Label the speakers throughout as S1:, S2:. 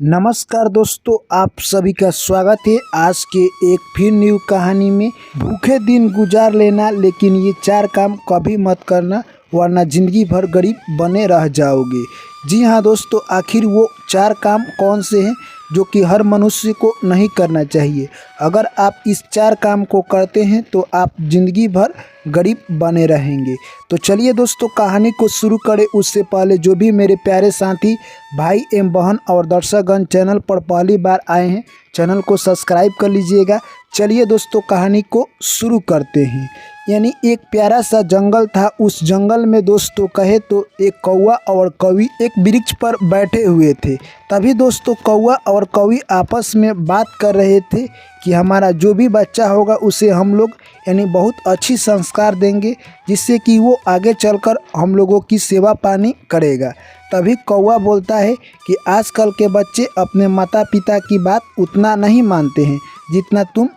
S1: नमस्कार दोस्तों, आप सभी का स्वागत है आज के एक फिर न्यू कहानी में। भूखे दिन गुजार लेना, लेकिन ये 4 काम कभी मत करना वरना ज़िंदगी भर गरीब बने रह जाओगे। जी हाँ दोस्तों, आखिर वो 4 काम कौन से हैं जो कि हर मनुष्य को नहीं करना चाहिए। अगर आप इस 4 काम को करते हैं तो आप ज़िंदगी भर गरीब बने रहेंगे। तो चलिए दोस्तों, कहानी को शुरू करें। उससे पहले जो भी मेरे प्यारे साथी भाई एवं बहन और दर्शकगण चैनल पर पहली बार आए हैं, चैनल को सब्सक्राइब कर लीजिएगा। चलिए दोस्तों, कहानी को शुरू करते हैं। यानी एक प्यारा सा जंगल था। उस जंगल में दोस्तों कहे तो एक कौवा और कौवी एक वृक्ष पर बैठे हुए थे। तभी दोस्तों कौवा और कौवी आपस में बात कर रहे थे कि हमारा जो भी बच्चा होगा उसे हम लोग यानी बहुत अच्छी संस्कार देंगे, जिससे कि वो आगे चलकर हम लोगों की सेवा पानी करेगा। तभी कौवा बोलता है कि आजकल के बच्चे अपने माता पिता की बात उतना नहीं मानते हैं जितना तुम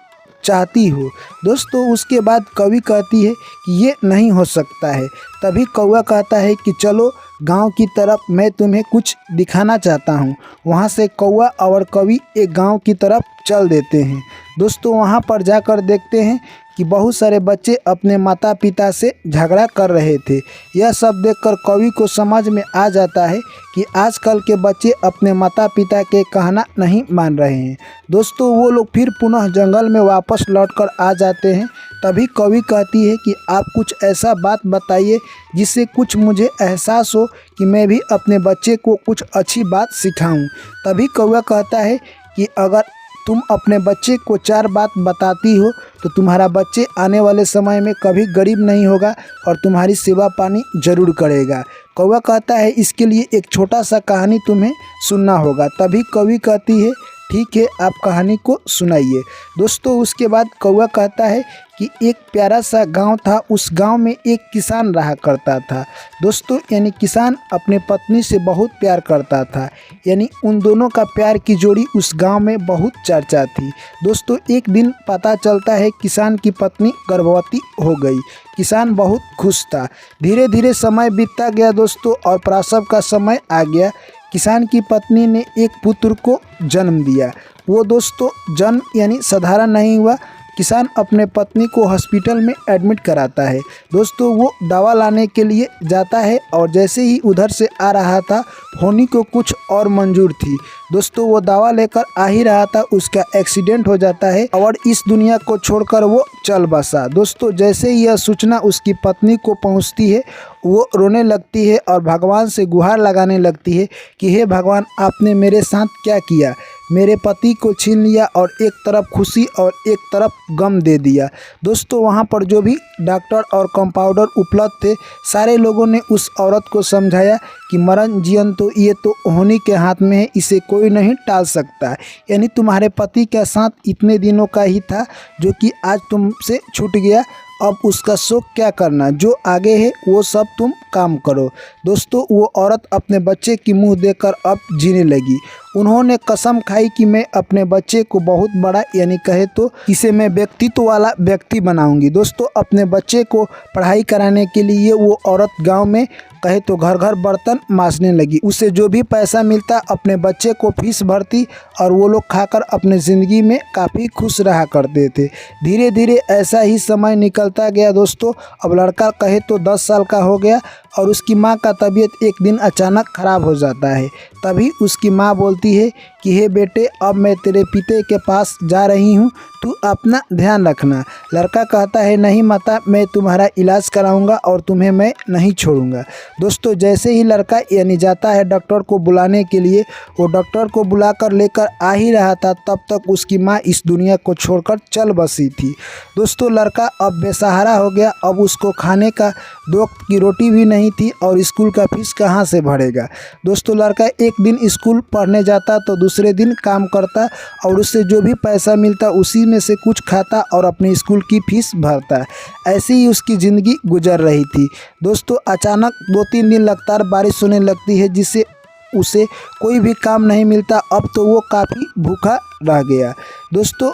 S1: चाहती हो। दोस्तों उसके बाद कौवी कहती है कि ये नहीं हो सकता है। तभी कौवा कहता है कि चलो गांव की तरफ, मैं तुम्हें कुछ दिखाना चाहता हूं। वहां से कौवा और कौवी एक गांव की तरफ चल देते हैं। दोस्तों वहां पर जाकर देखते हैं कि बहुत सारे बच्चे अपने माता पिता से झगड़ा कर रहे थे। यह सब देखकर कौवी को समझ में आ जाता है कि आजकल के बच्चे अपने माता पिता के कहना नहीं मान रहे हैं। दोस्तों वो लोग फिर पुनः जंगल में वापस लौटकर आ जाते हैं। तभी कौवी कहती है कि आप कुछ ऐसा बात बताइए जिससे कुछ मुझे एहसास हो कि मैं भी अपने बच्चे को कुछ अच्छी बात सिखाऊं। तभी कौवा कहता है कि अगर तुम अपने बच्चे को 4 बात बताती हो तो तुम्हारा बच्चे आने वाले समय में कभी गरीब नहीं होगा और तुम्हारी सेवा पानी जरूर करेगा। कौवा कहता है इसके लिए एक छोटा सा कहानी तुम्हें सुनना होगा। तभी कौवी कहती है ठीक है, आप कहानी को सुनाइए। दोस्तों उसके बाद कौवा कहता है कि एक प्यारा सा गांव था। उस गांव में एक किसान रहा करता था। दोस्तों यानी किसान अपने पत्नी से बहुत प्यार करता था। यानी उन दोनों का प्यार की जोड़ी उस गांव में बहुत चर्चा थी। दोस्तों एक दिन पता चलता है किसान की पत्नी गर्भवती हो गई। किसान बहुत खुश था। धीरे धीरे समय बीतता गया दोस्तों और प्रसव का समय आ गया। किसान की पत्नी ने एक पुत्र को जन्म दिया। वो दोस्तों जन्म यानी साधारण नहीं हुआ। किसान अपने पत्नी को हॉस्पिटल में एडमिट कराता है। दोस्तों वो दवा लाने के लिए जाता है और जैसे ही उधर से आ रहा था, होनी को कुछ और मंजूर थी। दोस्तों वो दवा लेकर आ ही रहा था, उसका एक्सीडेंट हो जाता है और इस दुनिया को छोड़कर वो चल बसा। दोस्तों जैसे ही यह सूचना उसकी पत्नी को पहुंचती है, वो रोने लगती है और भगवान से गुहार लगाने लगती है कि हे भगवान, आपने मेरे साथ क्या किया। मेरे पति को छीन लिया और एक तरफ खुशी और एक तरफ गम दे दिया। दोस्तों वहाँ पर जो भी डॉक्टर और कंपाउंडर उपलब्ध थे, सारे लोगों ने उस औरत को समझाया कि मरण जीवन तो ये तो होनी के हाथ में है, इसे कोई नहीं टाल सकता। यानी तुम्हारे पति का साथ इतने दिनों का ही था जो कि आज तुमसे छूट गया। अब उसका शोक क्या करना, जो आगे है वो सब तुम काम करो। दोस्तों वो औरत अपने बच्चे की मुंह देखकर अब जीने लगी। उन्होंने कसम खाई कि मैं अपने बच्चे को बहुत बड़ा यानी कहे तो इसे मैं व्यक्तित्व वाला व्यक्ति बनाऊंगी। दोस्तों अपने बच्चे को पढ़ाई कराने के लिए वो औरत गांव में कहे तो घर घर बर्तन मांजने लगी। उसे जो भी पैसा मिलता अपने बच्चे को फीस भरती और वो लोग खाकर अपने ज़िंदगी में काफ़ी खुश रहा करते थे। धीरे धीरे ऐसा ही समय निकलता गया दोस्तों। अब लड़का कहे तो 10 साल का हो गया और उसकी माँ का तबीयत एक दिन अचानक ख़राब हो जाता है। तभी उसकी माँ बोलती है कि हे बेटे, अब मैं तेरे पिता के पास जा रही हूँ, तू अपना ध्यान रखना। लड़का कहता है नहीं माता, मैं तुम्हारा इलाज कराऊंगा और तुम्हें मैं नहीं छोड़ूंगा। दोस्तों जैसे ही लड़का यानी जाता है डॉक्टर को बुलाने के लिए, वो डॉक्टर को बुलाकर लेकर आ ही रहा था, तब तक उसकी माँ इस दुनिया को छोड़कर चल बसी थी। दोस्तों लड़का अब बेसहारा हो गया। अब उसको खाने का 2 वक्त की रोटी भी नहीं थी और स्कूल का फीस कहाँ से भरेगा। दोस्तों लड़का एक दिन स्कूल पढ़ने जाता तो दूसरे दिन काम करता और उससे जो भी पैसा मिलता उसी में से कुछ खाता और अपने स्कूल की फीस भरता। ऐसी ही उसकी ज़िंदगी गुजर रही थी। दोस्तों अचानक 2-3 दिन लगातार बारिश होने लगती है, जिससे उसे कोई भी काम नहीं मिलता। अब तो वो काफ़ी भूखा रह गया। दोस्तों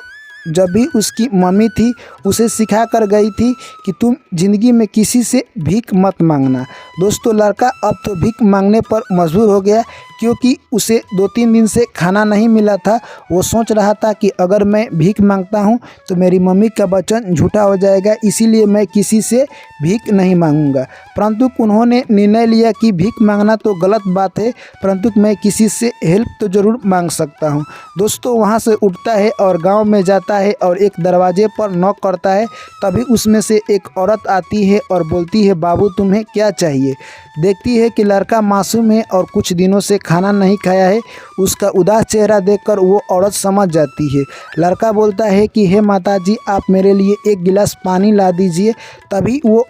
S1: जब भी उसकी मम्मी थी उसे सिखा कर गई थी कि तुम ज़िंदगी में किसी से भीख मत मांगना। दोस्तों लड़का अब तो भीख मांगने पर मजबूर हो गया क्योंकि उसे 2-3 दिन से खाना नहीं मिला था। वो सोच रहा था कि अगर मैं भीख मांगता हूँ तो मेरी मम्मी का वचन झूठा हो जाएगा, इसीलिए मैं किसी से भीख नहीं मांगूंगा। परंतु उन्होंने निर्णय लिया कि भीख मांगना तो गलत बात है, परंतु मैं किसी से हेल्प तो ज़रूर मांग सकता हूँ। दोस्तों वहाँ से उठता है और गांव में जाता है और एक दरवाजे पर नॉक करता है। तभी उसमें से एक औरत आती है और बोलती है, बाबू तुम्हें क्या चाहिए। देखती है कि लड़का मासूम है और कुछ दिनों से खाना नहीं खाया है। उसका उदास चेहरा देखकर वो औरत समझ जाती है। लड़का बोलता है कि हे माताजी, आप मेरे लिए एक गिलास पानी ला दीजिए। तभी वो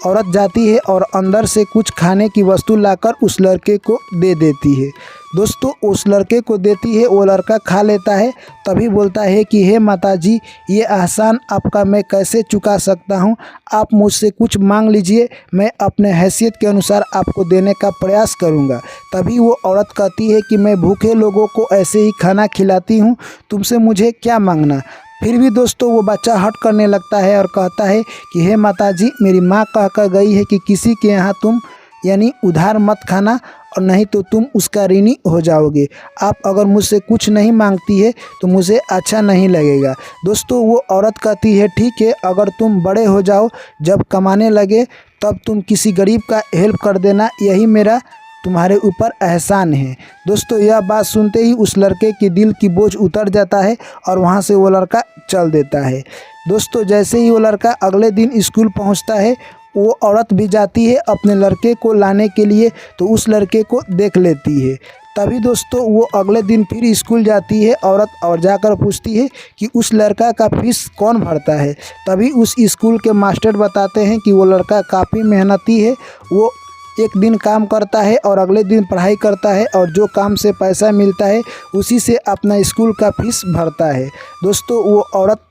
S1: औरत जाती है और अंदर से कुछ खाने की वस्तु लाकर उस लड़के को दे देती है। दोस्तों उस लड़के को देती है, वो लड़का खा लेता है। तभी बोलता है कि हे माताजी, ये एहसान आपका मैं कैसे चुका सकता हूँ। आप मुझसे कुछ मांग लीजिए, मैं अपने हैसियत के अनुसार आपको देने का प्रयास करूँगा। तभी वो औरत कहती है कि मैं भूखे लोगों को ऐसे ही खाना खिलाती हूँ, तुमसे मुझे क्या मांगना। फिर भी दोस्तों वो बच्चा हट करने लगता है और कहता है कि हे माताजी, मेरी माँ कह कर गई है कि किसी के यहाँ तुम यानी उधार मत खाना, और नहीं तो तुम उसका ऋणी हो जाओगे। आप अगर मुझसे कुछ नहीं मांगती है तो मुझे अच्छा नहीं लगेगा। दोस्तों वो औरत कहती है, ठीक है, अगर तुम बड़े हो जाओ, जब कमाने लगे, तब तुम किसी गरीब का हेल्प कर देना, यही मेरा तुम्हारे ऊपर एहसान है। दोस्तों यह बात सुनते ही उस लड़के के दिल की बोझ उतर जाता है और वहाँ से वो लड़का चल देता है। दोस्तों जैसे ही वो लड़का अगले दिन स्कूल पहुँचता है, वो औरत भी जाती है अपने लड़के को लाने के लिए, तो उस लड़के को देख लेती है। तभी दोस्तों वो अगले दिन फिर स्कूल जाती है औरत, और जाकर पूछती है कि उस लड़का का फीस कौन भरता है। तभी उस स्कूल के मास्टर बताते हैं कि वो लड़का काफ़ी मेहनती है, वो एक दिन काम करता है और अगले दिन पढ़ाई करता है, और जो काम से पैसा मिलता है उसी से अपना स्कूल का फीस भरता है। दोस्तों वो औरत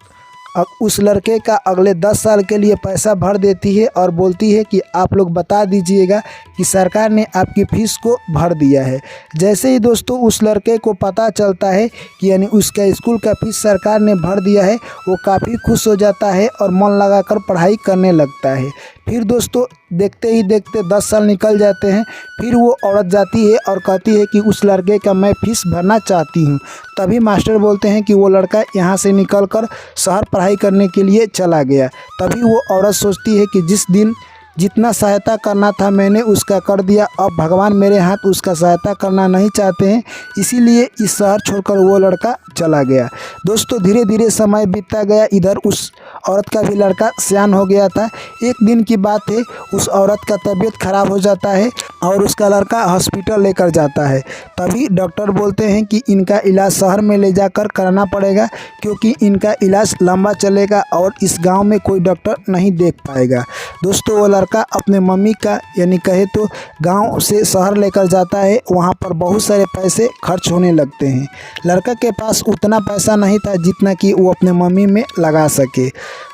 S1: उस लड़के का अगले 10 साल के लिए पैसा भर देती है और बोलती है कि आप लोग बता दीजिएगा कि सरकार ने आपकी फ़ीस को भर दिया है। जैसे ही दोस्तों उस लड़के को पता चलता है कि यानी उसका स्कूल का फीस सरकार ने भर दिया है, वो काफ़ी खुश हो जाता है और मन लगाकर पढ़ाई करने लगता है। फिर दोस्तों देखते ही देखते 10 साल निकल जाते हैं। फिर वो औरत जाती है और कहती है कि उस लड़के का मैं फ़ीस भरना चाहती हूँ। तभी मास्टर बोलते हैं कि वो लड़का यहाँ से निकलकर शहर पढ़ाई करने के लिए चला गया। तभी वो औरत सोचती है कि जिस दिन जितना सहायता करना था मैंने उसका कर दिया, अब भगवान मेरे हाथ उसका सहायता करना नहीं चाहते हैं, इसीलिए इस शहर छोड़कर वो लड़का चला गया। दोस्तों धीरे धीरे समय बीतता गया, इधर उस औरत का भी लड़का सयान हो गया था। एक दिन की बात है, उस औरत का तबीयत खराब हो जाता है और उसका लड़का हॉस्पिटल लेकर जाता है। तभी डॉक्टर बोलते हैं कि इनका इलाज शहर में ले जाकर कराना पड़ेगा, क्योंकि इनका इलाज लंबा चलेगा और इस गांव में कोई डॉक्टर नहीं देख पाएगा। दोस्तों वो लड़का अपने मम्मी का यानी कहे तो गांव से शहर लेकर जाता है। वहां पर बहुत सारे पैसे खर्च होने लगते हैं। लड़का के पास उतना पैसा नहीं था जितना कि वो अपने मम्मी में लगा सके।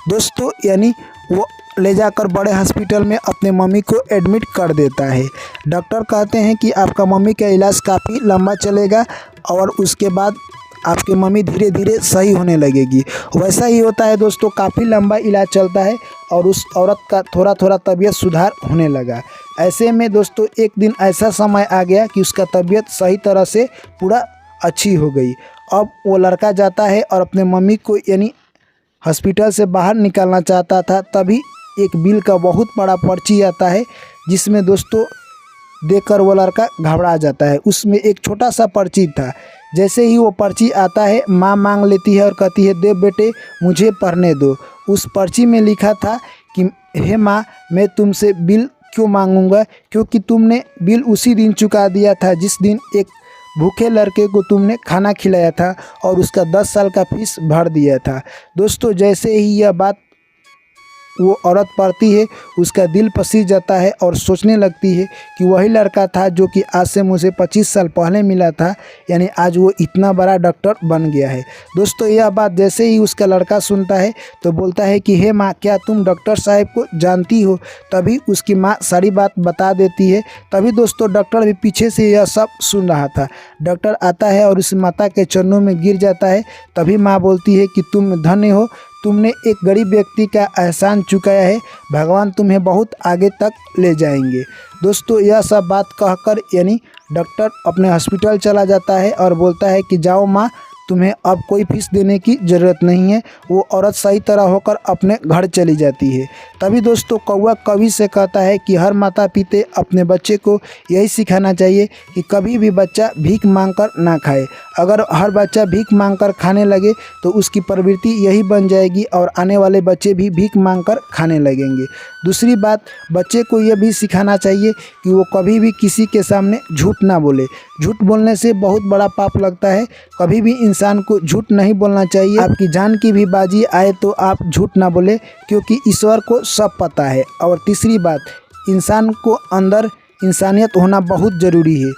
S1: दोस्तों यानी वो ले जाकर बड़े हॉस्पिटल में अपने मम्मी को एडमिट कर देता है। डॉक्टर कहते हैं कि आपका मम्मी का इलाज काफ़ी लंबा चलेगा और उसके बाद आपकी मम्मी धीरे धीरे सही होने लगेगी। वैसा ही होता है दोस्तों, काफ़ी लंबा इलाज चलता है और उस औरत का थोड़ा थोड़ा तबीयत सुधार होने लगा। ऐसे में दोस्तों एक दिन ऐसा समय आ गया कि उसका तबीयत सही तरह से पूरा अच्छी हो गई। अब वो लड़का जाता है और अपने मम्मी को यानी हॉस्पिटल से बाहर निकालना चाहता था। तभी एक बिल का बहुत बड़ा पर्ची आता है, जिसमें दोस्तों देखकर वो लड़का घबरा जाता है। उसमें एक छोटा सा पर्ची था। जैसे ही वो पर्ची आता है, माँ मांग लेती है और कहती है, दे बेटे मुझे पढ़ने दो। उस पर्ची में लिखा था कि हे माँ, मैं तुमसे बिल क्यों मांगूंगा, क्योंकि तुमने बिल उसी दिन चुका दिया था जिस दिन एक भूखे लड़के को तुमने खाना खिलाया था और उसका 10 साल का फीस भर दिया था। दोस्तों जैसे ही यह बात वो औरत पढ़ती है, उसका दिल पसीज जाता है और सोचने लगती है कि वही लड़का था जो कि आज से मुझे 25 साल पहले मिला था, यानी आज वो इतना बड़ा डॉक्टर बन गया है। दोस्तों यह बात जैसे ही उसका लड़का सुनता है तो बोलता है कि हे माँ, क्या तुम डॉक्टर साहब को जानती हो। तभी उसकी माँ सारी बात बता देती है। तभी दोस्तों डॉक्टर भी पीछे से यह सब सुन रहा था। डॉक्टर आता है और उस माता के चरणों में गिर जाता है। तभी माँ बोलती है कि तुम धन्य हो, तुमने एक गरीब व्यक्ति का एहसान चुकाया है, भगवान तुम्हें बहुत आगे तक ले जाएंगे। दोस्तों यह सब बात कहकर यानी डॉक्टर अपने हॉस्पिटल चला जाता है और बोलता है कि जाओ माँ, तुम्हें अब कोई फीस देने की ज़रूरत नहीं है। वो औरत सही तरह होकर अपने घर चली जाती है। तभी दोस्तों कौवा कवि से कहता है कि हर माता पिता अपने बच्चे को यही सिखाना चाहिए कि कभी भी बच्चा भीख मांगकर ना खाए। अगर हर बच्चा भीख मांगकर खाने लगे तो उसकी प्रवृत्ति यही बन जाएगी और आने वाले बच्चे भी भीख मांगकर खाने लगेंगे। दूसरी बात, बच्चे को यह भी सिखाना चाहिए कि वो कभी भी किसी के सामने झूठ ना बोले। झूठ बोलने से बहुत बड़ा पाप लगता है। कभी भी इंसान को झूठ नहीं बोलना चाहिए। आपकी जान की भी बाजी आए तो आप झूठ ना बोले, क्योंकि ईश्वर को सब पता है। और तीसरी बात, इंसान को अंदर इंसानियत होना बहुत ज़रूरी है,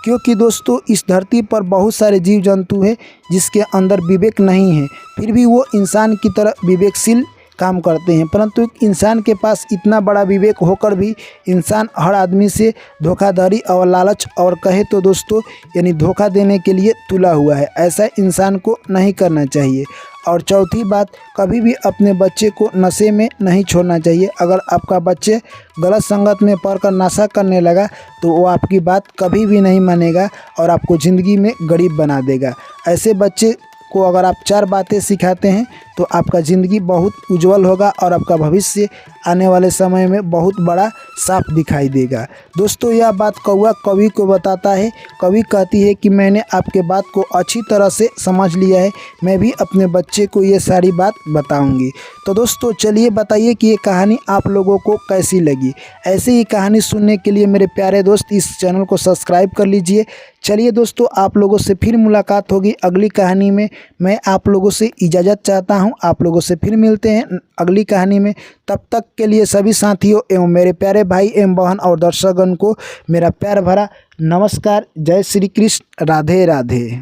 S1: क्योंकि दोस्तों इस धरती पर बहुत सारे जीव जंतु हैं जिसके अंदर विवेक नहीं है, फिर भी वो इंसान की तरह विवेकशील काम करते हैं। परंतु इंसान के पास इतना बड़ा विवेक होकर भी इंसान हर आदमी से धोखाधड़ी और लालच और कहे तो दोस्तों यानी धोखा देने के लिए तुला हुआ है। ऐसा इंसान को नहीं करना चाहिए। और चौथी बात, कभी भी अपने बच्चे को नशे में नहीं छोड़ना चाहिए। अगर आपका बच्चे गलत संगत में पड़कर नशा करने लगा तो वो आपकी बात कभी भी नहीं मानेगा और आपको ज़िंदगी में गरीब बना देगा। ऐसे बच्चे को अगर आप 4 बातें सिखाते हैं तो आपका ज़िंदगी बहुत उज्जवल होगा और आपका भविष्य आने वाले समय में बहुत बड़ा साफ दिखाई देगा। दोस्तों यह बात कौवा कवि को बताता है। कवि कहती है कि मैंने आपके बात को अच्छी तरह से समझ लिया है, मैं भी अपने बच्चे को ये सारी बात बताऊंगी। तो दोस्तों चलिए बताइए कि ये कहानी आप लोगों को कैसी लगी। ऐसे ही कहानी सुनने के लिए मेरे प्यारे दोस्त इस चैनल को सब्सक्राइब कर लीजिए। चलिए दोस्तों, आप लोगों से फिर मुलाकात होगी अगली कहानी में। मैं आप लोगों से इजाज़त चाहता हूं। आप लोगों से फिर मिलते हैं अगली कहानी में। तब तक के लिए सभी साथियों एवं मेरे प्यारे भाई एवं बहन और दर्शकगण को मेरा प्यार भरा नमस्कार। जय श्री कृष्ण। राधे राधे।